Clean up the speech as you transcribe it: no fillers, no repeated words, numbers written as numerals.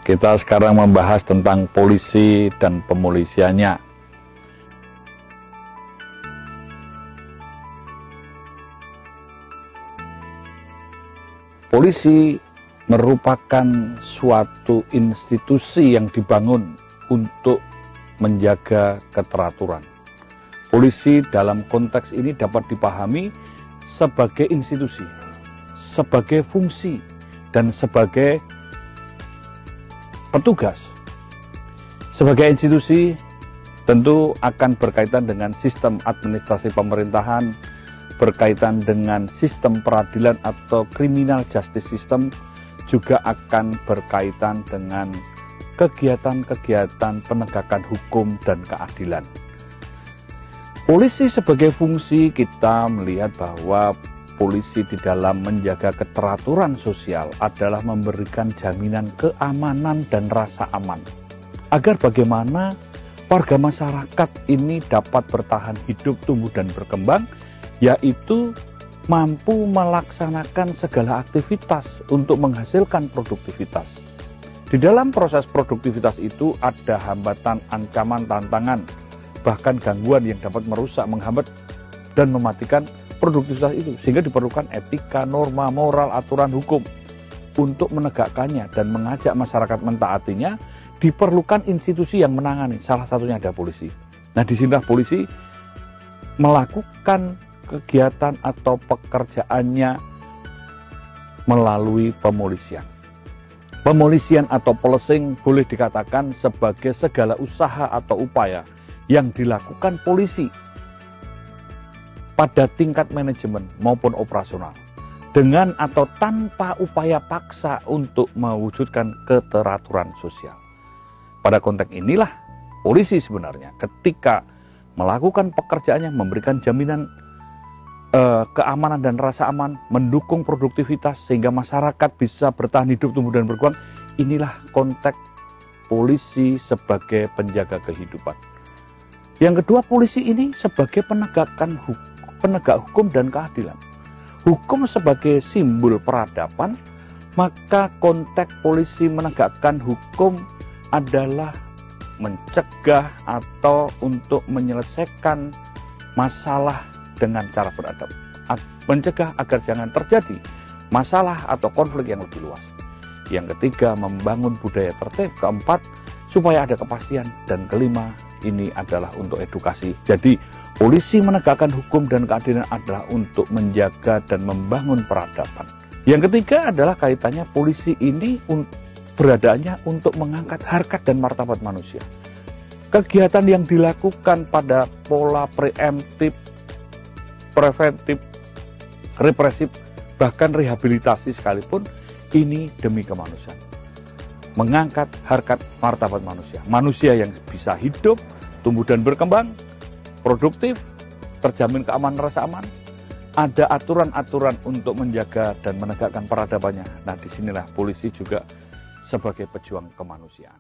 Kita sekarang membahas tentang polisi dan pemolisiannya. Polisi merupakan suatu institusi yang dibangun untuk menjaga keteraturan. Polisi dalam konteks ini dapat dipahami sebagai institusi, sebagai fungsi, dan sebagai petugas. Sebagai institusi tentu akan berkaitan dengan sistem administrasi pemerintahan, berkaitan dengan sistem peradilan atau criminal justice system, juga akan berkaitan dengan kegiatan-kegiatan penegakan hukum dan keadilan. Polisi sebagai fungsi, kita melihat bahwa polisi di dalam menjaga keteraturan sosial adalah memberikan jaminan keamanan dan rasa aman, agar bagaimana warga masyarakat ini dapat bertahan hidup, tumbuh, dan berkembang, yaitu mampu melaksanakan segala aktivitas untuk menghasilkan produktivitas. Di dalam proses produktivitas itu ada hambatan, ancaman, tantangan, bahkan gangguan yang dapat merusak, menghambat, dan mematikan produktivitas itu, sehingga diperlukan etika, norma, moral, aturan hukum untuk menegakkannya dan mengajak masyarakat mentaatinya. Diperlukan institusi yang menangani, salah satunya ada polisi. Nah, disinilah polisi melakukan kegiatan atau pekerjaannya melalui pemolisian. Pemolisian atau policing boleh dikatakan sebagai segala usaha atau upaya yang dilakukan polisi pada tingkat manajemen maupun operasional, dengan atau tanpa upaya paksa untuk mewujudkan keteraturan sosial. Pada konteks inilah polisi sebenarnya ketika melakukan pekerjaannya memberikan jaminan keamanan dan rasa aman, mendukung produktivitas sehingga masyarakat bisa bertahan hidup, tumbuh, dan berkembang. Inilah konteks polisi sebagai penjaga kehidupan. Yang kedua, polisi ini sebagai penegak hukum dan keadilan. Hukum sebagai simbol peradaban, maka konteks polisi menegakkan hukum adalah mencegah atau untuk menyelesaikan masalah dengan cara beradab. Mencegah agar jangan terjadi masalah atau konflik yang lebih luas. Yang ketiga, membangun budaya tertib. Keempat, supaya ada kepastian. Dan kelima, ini adalah untuk edukasi. Jadi, polisi menegakkan hukum dan keadilan adalah untuk menjaga dan membangun peradaban. Yang ketiga adalah kaitannya polisi ini beradaannya untuk mengangkat harkat dan martabat manusia. Kegiatan yang dilakukan pada pola preemptif, preventif, represif, bahkan rehabilitasi sekalipun, ini demi kemanusiaan. Mengangkat harkat martabat manusia. Manusia yang bisa hidup, tumbuh dan berkembang, produktif, terjamin keamanan rasa aman, ada aturan-aturan untuk menjaga dan menegakkan peradabannya. Nah, disinilah polisi juga sebagai pejuang kemanusiaan.